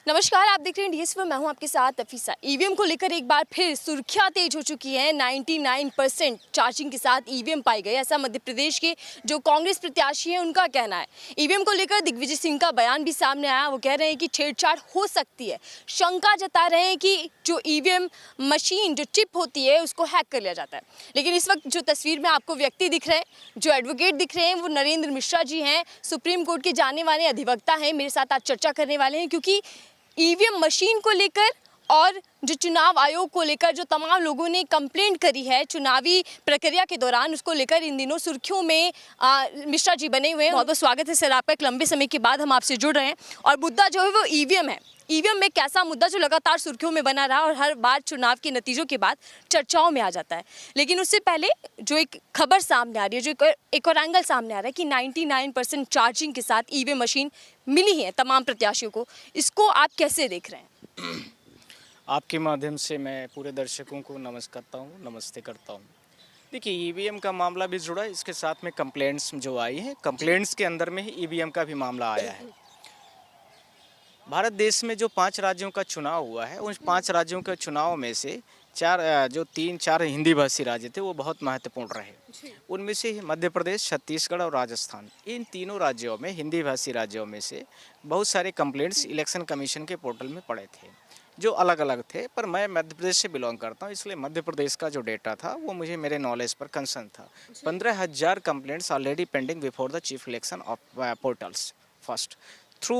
नमस्कार, आप देख रहे हैं डीएस पर। मैं हूं आपके साथ अफीसा। ईवीएम को लेकर एक बार फिर सुर्खियां तेज हो चुकी हैं। 99% चार्जिंग के साथ ईवीएम पाई गई, ऐसा मध्य प्रदेश के जो कांग्रेस प्रत्याशी हैं उनका कहना है। ईवीएम को लेकर दिग्विजय सिंह का बयान भी सामने आया। वो कह रहे हैं कि छेड़छाड़ हो सकती है, शंका जता रहे हैं कि जो ईवीएम मशीन जो चिप होती है उसको हैक कर लिया जाता है। लेकिन इस वक्त जो तस्वीर में आपको व्यक्ति दिख रहे हैं, जो एडवोकेट दिख रहे हैं, वो नरेंद्र मिश्रा जी हैं, सुप्रीम कोर्ट के जाने वाले अधिवक्ता हैं। मेरे साथ आज चर्चा करने वाले हैं, क्योंकि ईवीएम मशीन को लेकर और जो चुनाव आयोग को लेकर जो तमाम लोगों ने कंप्लेंट करी है चुनावी प्रक्रिया के दौरान, उसको लेकर इन दिनों सुर्खियों में मिश्रा जी बने हुए हैं। बहुत बहुत स्वागत है सर आपका। एक लंबे समय के बाद हम आपसे जुड़ रहे हैं और मुद्दा जो है वो ईवीएम है। ईवीएम में कैसा मुद्दा जो लगातार सुर्खियों में बना रहा और हर बार चुनाव के नतीजों के बाद चर्चाओं में आ जाता है। लेकिन उससे पहले जो एक खबर सामने आ रही है, जो एक और एंगल सामने आ रहा है कि 99% चार्जिंग के साथ ईवीएम मशीन मिली है तमाम प्रत्याशियों को, इसको आप कैसे देख रहे हैं? आपके माध्यम से मैं पूरे दर्शकों को नमस्ते करता हूँ। देखिए, ईवीएम का मामला भी जुड़ा है, इसके साथ में कंप्लेंट्स जो आई हैं, कंप्लेंट्स के अंदर में ही ईवीएम का भी मामला आया है। भारत देश में जो 5 राज्यों का चुनाव हुआ है, उन 5 राज्यों के चुनाव में से 3-4 हिंदी भाषी राज्य थे, वो बहुत महत्वपूर्ण रहे। उनमें से मध्य प्रदेश, छत्तीसगढ़ और राजस्थान, इन तीनों राज्यों में, हिंदी भाषी राज्यों में से बहुत सारे कंप्लेंट्स इलेक्शन कमीशन के पोर्टल में पड़े थे, जो अलग अलग थे। पर मैं मध्य प्रदेश से बिलोंग करता हूँ, इसलिए मध्य प्रदेश का जो डेटा था वो मुझे मेरे नॉलेज पर कंसर्न था। 15,000 complaints already pending before the chief election of portals first through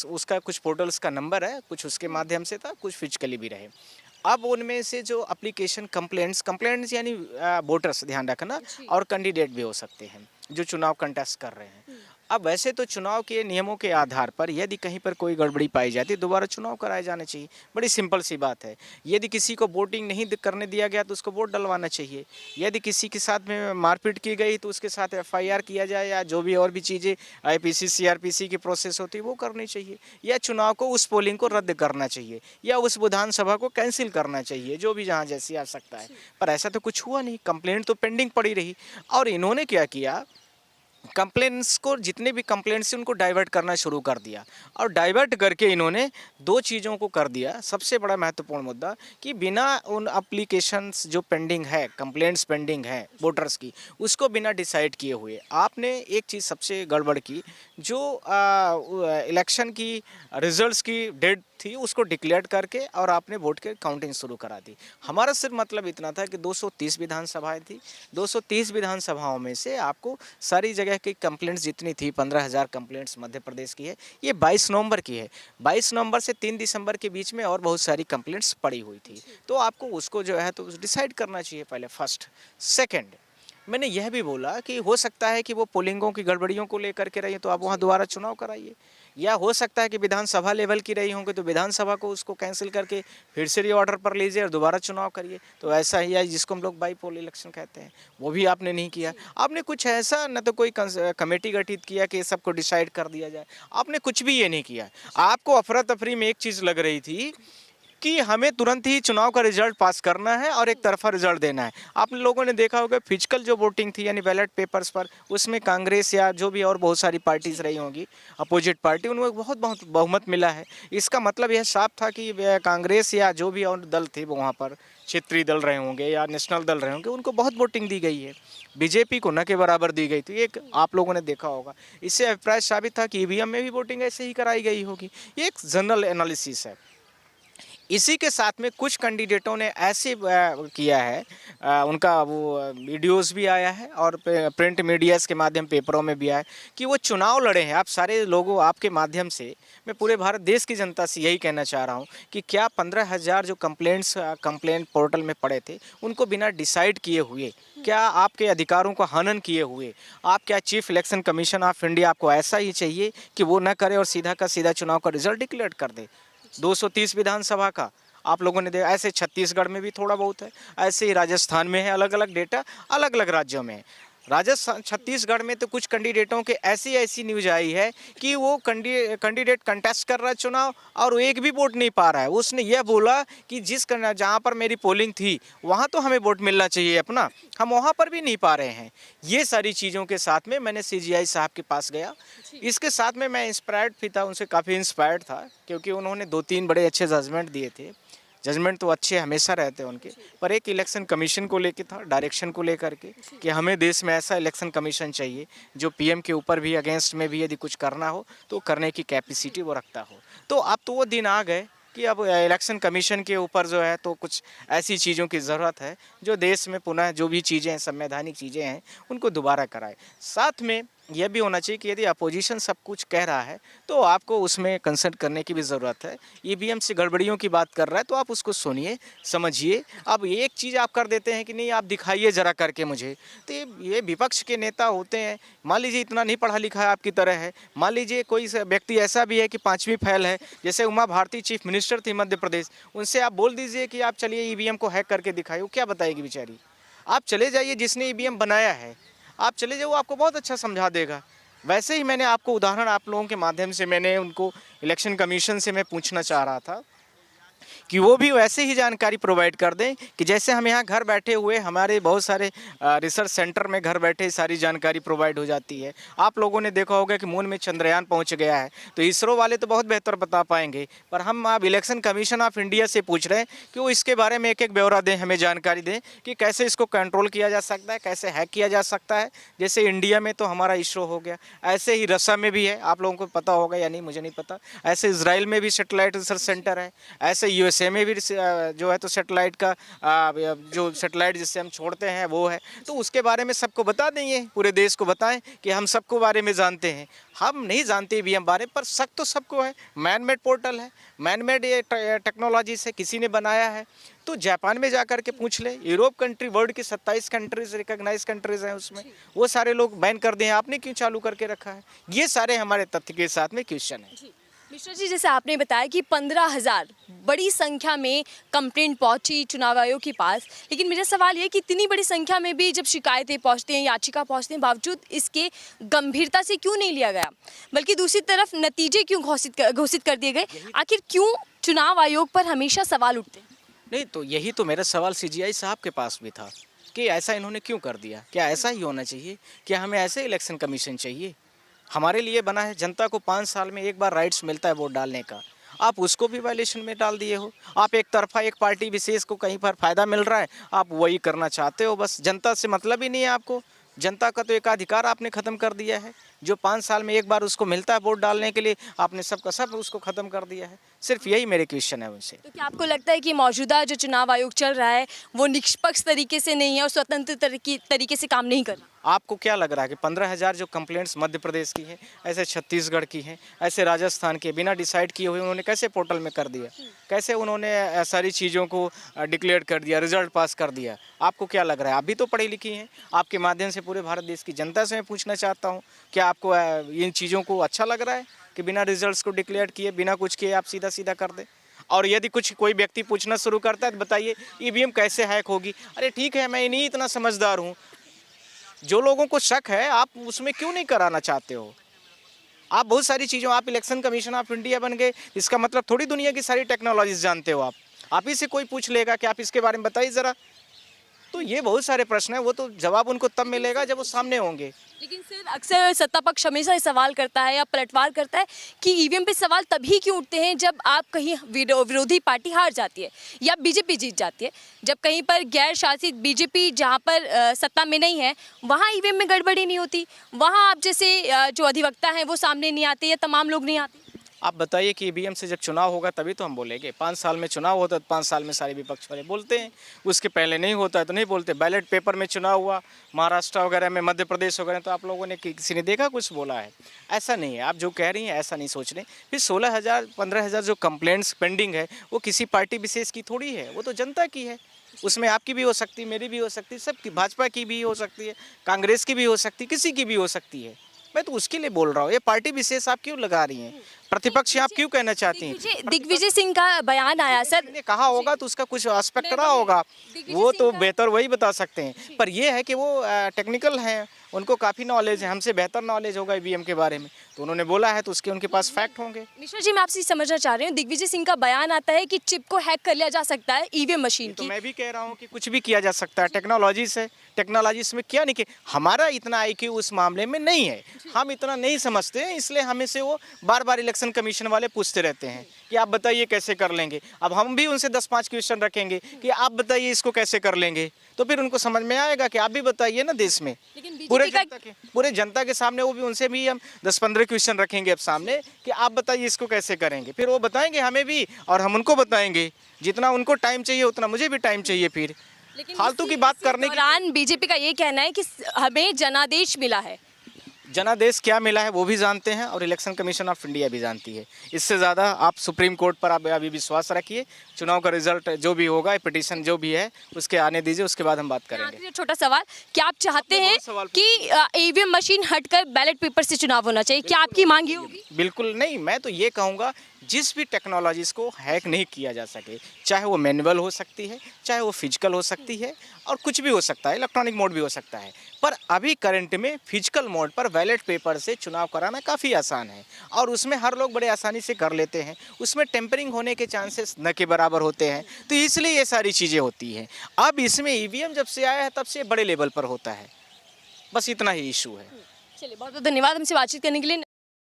उसका कुछ पोर्टल्स का नंबर है, कुछ उसके माध्यम से था, कुछ फिजिकली भी रहे। अब उनमें से जो एप्लीकेशन कंप्लेंट्स यानी वोटर्स, ध्यान रखना, और कैंडिडेट भी हो सकते हैं जो चुनाव कंटेस्ट कर रहे हैं। अब वैसे तो चुनाव के नियमों के आधार पर यदि कहीं पर कोई गड़बड़ी पाई जाती है, दोबारा चुनाव कराए जाने चाहिए। बड़ी सिंपल सी बात है। यदि किसी को वोटिंग नहीं करने दिया गया तो उसको वोट डलवाना चाहिए। यदि किसी के साथ में मारपीट की गई तो उसके साथ एफआईआर किया जाए, या जो भी और भी चीज़ें आईपीसी सीआरपीसी की प्रोसेस होती है वो करनी चाहिए, या चुनाव को, उस पोलिंग को रद्द करना चाहिए, या उस विधानसभा को कैंसिल करना चाहिए, जो भी जहाँ जैसी आ सकता है। पर ऐसा तो कुछ हुआ नहीं, कंप्लेंट तो पेंडिंग पड़ी रही। और इन्होंने क्या किया, कंप्लेंट्स को, जितने भी कंप्लेंट्स से उनको डाइवर्ट करना शुरू कर दिया। और डाइवर्ट करके इन्होंने 2 चीज़ों को कर दिया। सबसे बड़ा महत्वपूर्ण मुद्दा कि बिना उन एप्लीकेशंस जो पेंडिंग है, कंप्लेंट्स पेंडिंग है वोटर्स की, उसको बिना डिसाइड किए हुए आपने एक चीज़ सबसे गड़बड़ की, जो इलेक्शन की रिजल्ट्स की डेट थी उसको डिक्लेयर करके और आपने वोट के काउंटिंग शुरू करा दी। हमारा सिर्फ मतलब इतना था कि 230 विधानसभाएं थी, 230 विधानसभाओं में से आपको सारी जगह की कंप्लेंट्स जितनी थी, 15,000 कंप्लेंट्स मध्य प्रदेश की है, ये 22 नवंबर की है। 22 नवंबर से 3 दिसंबर के बीच में और बहुत सारी कंप्लेंट्स पड़ी हुई थी। तो आपको उसको जो है तो डिसाइड करना चाहिए पहले, फर्स्ट। सेकेंड, मैंने यह भी बोला कि हो सकता है कि वो पोलिंगों की गड़बड़ियों को लेकर के रही, तो आप वहाँ दोबारा चुनाव कराइए। या हो सकता है कि विधानसभा लेवल की रही होंगे तो विधानसभा को उसको कैंसिल करके फिर से रीऑर्डर पर लीजिए और दोबारा चुनाव करिए। तो ऐसा ही है जिसको हम लोग बाई पोल इलेक्शन कहते हैं, वो भी आपने नहीं किया। आपने कुछ ऐसा न तो कोई कमेटी गठित किया कि सबको डिसाइड कर दिया जाए, आपने कुछ भी ये नहीं किया। आपको अफरा तफरी में एक चीज़ लग रही थी कि हमें तुरंत ही चुनाव का रिजल्ट पास करना है और एक तरफा रिजल्ट देना है। आप लोगों ने देखा होगा फिजिकल जो वोटिंग थी, यानी बैलेट पेपर्स पर, उसमें कांग्रेस या जो भी और बहुत सारी पार्टीज रही होंगी, अपोजिट पार्टी, उनको बहुत बहुत बहुमत मिला है। इसका मतलब यह साफ था कि कांग्रेस या जो भी और दल थे वहाँ पर, क्षेत्रीय दल रहे होंगे या नेशनल दल रहे होंगे, उनको बहुत वोटिंग दी गई है। बीजेपी को न के बराबर दी गई थी, एक आप लोगों ने देखा होगा। इससे अभिप्राय साबित था कि ईवीएम में भी वोटिंग ऐसे ही कराई गई होगी। ये एक जनरल एनालिसिस है। इसी के साथ में कुछ कैंडिडेटों ने ऐसे किया है, उनका वो वीडियोस भी आया है और प्रिंट मीडियाज़ के माध्यम, पेपरों में भी आया कि वो चुनाव लड़े हैं। आप सारे लोगों, आपके माध्यम से मैं पूरे भारत देश की जनता से यही कहना चाह रहा हूँ कि क्या 15,000 जो कंप्लेंट पोर्टल में पड़े थे, उनको बिना डिसाइड किए हुए, क्या आपके अधिकारों को हनन किए हुए, आप क्या chief election commission of India आपको ऐसा ही चाहिए कि वो न करे और सीधा का सीधा चुनाव का रिजल्ट डिक्लेयर कर दे? 230 विधानसभा का आप लोगों ने देखा, ऐसे छत्तीसगढ़ में भी थोड़ा बहुत है, ऐसे ही राजस्थान में है, अलग अलग डेटा अलग अलग राज्यों में है। राजस्थान छत्तीसगढ़ में तो कुछ कैंडिडेटों के ऐसी ऐसी न्यूज आई है कि वो कैंडिडेट कंटेस्ट कर रहा है चुनाव और वो एक भी वोट नहीं पा रहा है। उसने यह बोला कि जहाँ पर मेरी पोलिंग थी वहाँ तो हमें वोट मिलना चाहिए अपना, हम वहाँ पर भी नहीं पा रहे हैं। ये सारी चीज़ों के साथ में मैंने CGI साहब के पास गया। इसके साथ में मैं इंस्पायर्ड भी था, उनसे काफ़ी इंस्पायर्ड था, क्योंकि उन्होंने 2-3 बड़े अच्छे जजमेंट दिए थे। जजमेंट तो अच्छे हमेशा रहते हैं उनके, पर एक इलेक्शन कमीशन को लेके था, डायरेक्शन को लेकर के कि हमें देश में ऐसा इलेक्शन कमीशन चाहिए जो PM के ऊपर भी अगेंस्ट में भी यदि कुछ करना हो तो करने की कैपेसिटी वो रखता हो। तो अब तो वो दिन आ गए कि अब इलेक्शन कमीशन के ऊपर जो है तो कुछ ऐसी चीज़ों की ज़रूरत है जो देश में पुनः जो भी चीज़ें हैं, संवैधानिक चीज़ें हैं, उनको दोबारा कराए। साथ में यह भी होना चाहिए कि यदि अपोजिशन सब कुछ कह रहा है तो आपको उसमें कंसल्ट करने की भी ज़रूरत है। EVM से गड़बड़ियों की बात कर रहा है तो आप उसको सुनिए, समझिए। अब एक चीज़ आप कर देते हैं कि नहीं आप दिखाइए ज़रा करके मुझे, तो ये विपक्ष के नेता होते हैं। मान लीजिए इतना नहीं पढ़ा लिखा है आपकी तरह है, मान लीजिए कोई व्यक्ति ऐसा भी है कि 5वीं फेल है, जैसे उमा भारती चीफ मिनिस्टर थी मध्य प्रदेश, उनसे आप बोल दीजिए कि आप चलिए EVM को हैक करके दिखाइए, वो क्या बताएगी बेचारी। आप चले जाइए जिसने EVM बनाया है, आप चले जाओ, वो आपको बहुत अच्छा समझा देगा। वैसे ही मैंने आपको उदाहरण आप लोगों के माध्यम से मैंने उनको इलेक्शन कमीशन से मैं पूछना चाह रहा था कि वो भी वैसे ही जानकारी प्रोवाइड कर दें कि जैसे हम यहाँ घर बैठे हुए हमारे बहुत सारे रिसर्च सेंटर में घर बैठे सारी जानकारी प्रोवाइड हो जाती है। आप लोगों ने देखा होगा कि मून में चंद्रयान पहुँच गया है, तो इसरो वाले तो बहुत बेहतर बता पाएंगे, पर हम अब इलेक्शन कमीशन ऑफ इंडिया से पूछ रहे हैं कि वो इसके बारे में एक एक ब्यौरा दें, हमें जानकारी दें कि कैसे इसको कंट्रोल किया जा सकता है, कैसे हैक किया जा सकता है। जैसे इंडिया में तो हमारा इसरो हो गया, ऐसे ही रसा में भी है, आप लोगों को पता होगा या नहीं मुझे नहीं पता। ऐसे इजराइल में भी सेटेलाइट रिसर्च सेंटर है, ऐसे USA में भी जो है तो सेटेलाइट का जो सेटेलाइट जिससे हम छोड़ते हैं वो है। तो उसके बारे में सबको बता देंगे, पूरे देश को बताएं कि हम सबको बारे में जानते हैं। हम नहीं जानते EVM बारे पर शक तो सबको है। मैन मेड पोर्टल है, मैन मेड ये टेक्नोलॉजी से किसी ने बनाया है। तो जापान में जाकर के पूछ ले, यूरोप कंट्री, वर्ल्ड की 27 कंट्रीज रिकॉग्नाइज कंट्रीज हैं उसमें, वो सारे लोग बैन कर दिए हैं, आपने क्यों चालू करके रखा है? ये सारे हमारे तथ्य के साथ में क्वेश्चन है। मिश्रा जी, जैसे आपने बताया कि 15,000 बड़ी संख्या में कंप्लेंट पहुंची चुनाव आयोग के पास, लेकिन मेरा सवाल ये कि इतनी बड़ी संख्या में भी जब शिकायतें पहुंचती हैं, याचिका पहुंचती हैं, बावजूद इसके गंभीरता से क्यों नहीं लिया गया, बल्कि दूसरी तरफ नतीजे क्यों घोषित कर दिए गए? आखिर क्यों चुनाव आयोग पर हमेशा सवाल उठते हैं? नहीं, तो यही तो मेरा सवाल CGI साहब के पास भी था कि ऐसा इन्होंने क्यों कर दिया? क्या ऐसा ही होना चाहिए? क्या हमें ऐसे इलेक्शन कमीशन चाहिए? हमारे लिए बना है, जनता को 5 साल में एक बार राइट्स मिलता है वोट डालने का, आप उसको भी वायलेशन में डाल दिए हो। आप एक तरफा एक पार्टी विशेष को कहीं पर फ़ायदा मिल रहा है, आप वही करना चाहते हो। बस जनता से मतलब ही नहीं है आपको। जनता का तो एक अधिकार आपने ख़त्म कर दिया है, जो 5 साल में एक बार उसको मिलता है वोट डालने के लिए, आपने सबका सब उसको ख़त्म कर दिया है। सिर्फ यही मेरे क्वेश्चन है उनसे। तो क्या आपको लगता है कि मौजूदा जो चुनाव आयोग चल रहा है वो निष्पक्ष तरीके से नहीं है और स्वतंत्र तरीके से काम नहीं कर रहा? आपको क्या लग रहा है कि 15,000 जो कंप्लेंट्स मध्य प्रदेश की हैं, ऐसे छत्तीसगढ़ की हैं, ऐसे राजस्थान के, बिना डिसाइड किए हुए उन्होंने कैसे पोर्टल में कर दिया? कैसे उन्होंने सारी चीज़ों को डिक्लेयर कर दिया, रिजल्ट पास कर दिया? आपको क्या लग रहा है? आप भी तो पढ़ी लिखी हैं। आपके माध्यम से पूरे भारत देश की जनता से मैं पूछना चाहता हूँ, क्या आपको इन चीज़ों को अच्छा लग रहा है कि बिना रिजल्ट्स को डिक्लेयर किए, बिना कुछ किए आप सीधा सीधा कर दें? और यदि कोई व्यक्ति पूछना शुरू करता है तो बताइए EVM कैसे हैक होगी? अरे ठीक है, मैं नहीं इतना समझदार हूँ। जो लोगों को शक है आप उसमें क्यों नहीं कराना चाहते हो? आप बहुत सारी चीज़ों, आप इलेक्शन कमीशन ऑफ इंडिया बन गए, इसका मतलब थोड़ी दुनिया की सारी टेक्नोलॉजीज जानते हो आप ही से कोई पूछ लेगा कि आप इसके बारे में बताइए ज़रा। तो ये बहुत सारे प्रश्न हैं, वो तो जवाब उनको तब मिलेगा जब वो सामने होंगे। लेकिन सर, अक्सर सत्ता पक्ष हमेशा ये सवाल करता है या पलटवार करता है कि EVM पे सवाल तभी क्यों उठते हैं जब आप कहीं विरोधी पार्टी हार जाती है या BJP जीत जाती है। जब कहीं पर गैर शासित BJP जहां पर सत्ता में नहीं है, वहां EVM में गड़बड़ी नहीं होती, वहां आप जैसे जो अधिवक्ता हैं वो सामने नहीं आते या तमाम लोग नहीं आते। आप बताइए कि EVM से जब चुनाव होगा तभी तो हम बोलेंगे। 5 साल में चुनाव होता है तो 5 साल में सारे विपक्ष वाले बोलते हैं, उसके पहले नहीं होता है तो नहीं बोलते। बैलेट पेपर में चुनाव हुआ महाराष्ट्र वगैरह में, मध्य प्रदेश वगैरह, तो आप लोगों ने किसी ने देखा कुछ बोला है? ऐसा नहीं है, आप जो कह रही हैं ऐसा नहीं सोच रहे। फिर 16,000 15,000 जो कंप्लेंट्स पेंडिंग है वो किसी पार्टी विशेष की थोड़ी है, वो तो जनता की है। उसमें आपकी भी हो सकती है, मेरी भी हो सकती है, सबकी, भाजपा की भी हो सकती है, कांग्रेस की भी हो सकती है, किसी की भी हो सकती है। मैं तो उसके लिए बोल रहा हूँ, ये पार्टी विशेष आप क्यों लगा रही हैं? प्रतिपक्ष आप क्यों कहना चाहती हैं? दिग्विजय सिंह का बयान आया सर, ने कहा होगा तो उसका कुछ एस्पेक्ट रहा होगा, वो तो बेहतर वही बता सकते हैं। पर ये है कि वो टेक्निकल हैं, उनको काफ़ी नॉलेज है, हमसे बेहतर नॉलेज होगा ईवीएम के बारे में, तो उन्होंने बोला है तो उसके उनके पास फैक्ट होंगे। मिश्रा जी, मैं आपसे समझना चाह रही हूँ, दिग्विजय सिंह का बयान आता है कि चिप को हैक कर लिया जा सकता है ईवीएम मशीन तो की। मैं भी कह रहा हूँ कि कुछ भी किया जा सकता है, टेक्नोलॉजी से, टेक्नोलॉजी इसमें क्या नहीं कि हमारा इतना आईक्यू उस मामले में नहीं है, हम इतना नहीं समझते हैं, इसलिए हमें से वो बार बार इलेक्शन कमीशन वाले पूछते रहते हैं कि आप बताइए कैसे कर लेंगे। अब हम भी उनसे 10-5 क्वेश्चन रखेंगे कि आप बताइए इसको कैसे कर लेंगे, तो फिर उनको समझ में आएगा कि आप भी बताइए ना देश में, लेकिन पूरे जनता के सामने, वो भी उनसे भी हम 10-15 क्वेश्चन रखेंगे अब सामने कि आप बताइए इसको कैसे करेंगे, फिर वो बताएंगे हमें भी और हम उनको बताएंगे। जितना उनको टाइम चाहिए उतना मुझे भी टाइम चाहिए। फिर फालतू की बात करने की दौरान बीजेपी का ये कहना है कि हमें जनादेश मिला है। जनादेश क्या मिला है वो भी जानते हैं और इलेक्शन कमीशन ऑफ इंडिया भी जानती है। इससे ज़्यादा आप सुप्रीम कोर्ट पर आप अभी विश्वास रखिए, चुनाव का रिजल्ट जो भी होगा, पिटीशन जो भी है उसके आने दीजिए, उसके बाद हम बात करेंगे। आखिरी छोटा सवाल, क्या आप चाहते हैं कि ईवीएम मशीन हटकर बैलेट पेपर से चुनाव होना चाहिए? क्या आपकी मांग ये होगी? बिल्कुल नहीं, मैं तो ये कहूँगा जिस भी टेक्नोलॉजीज को हैक नहीं किया जा सके, चाहे वो मैनुअल हो सकती है, चाहे वो फिजिकल हो सकती है, और कुछ भी हो सकता है, इलेक्ट्रॉनिक मोड भी हो सकता है, पर अभी करंट में फिजिकल मोड पर बैलेट पेपर से चुनाव कराना काफ़ी आसान है और उसमें हर लोग बड़े आसानी से कर लेते हैं। उसमें टेम्परिंग होने के चांसेस न के बराबर होते हैं, तो इसलिए ये सारी चीज़ें होती हैं। अब इसमें ईवीएम जब से आया है तब से बड़े लेवल पर होता है, बस इतना ही इशू है। चलिए, बहुत बहुत धन्यवाद हमसे बातचीत करने के लिए।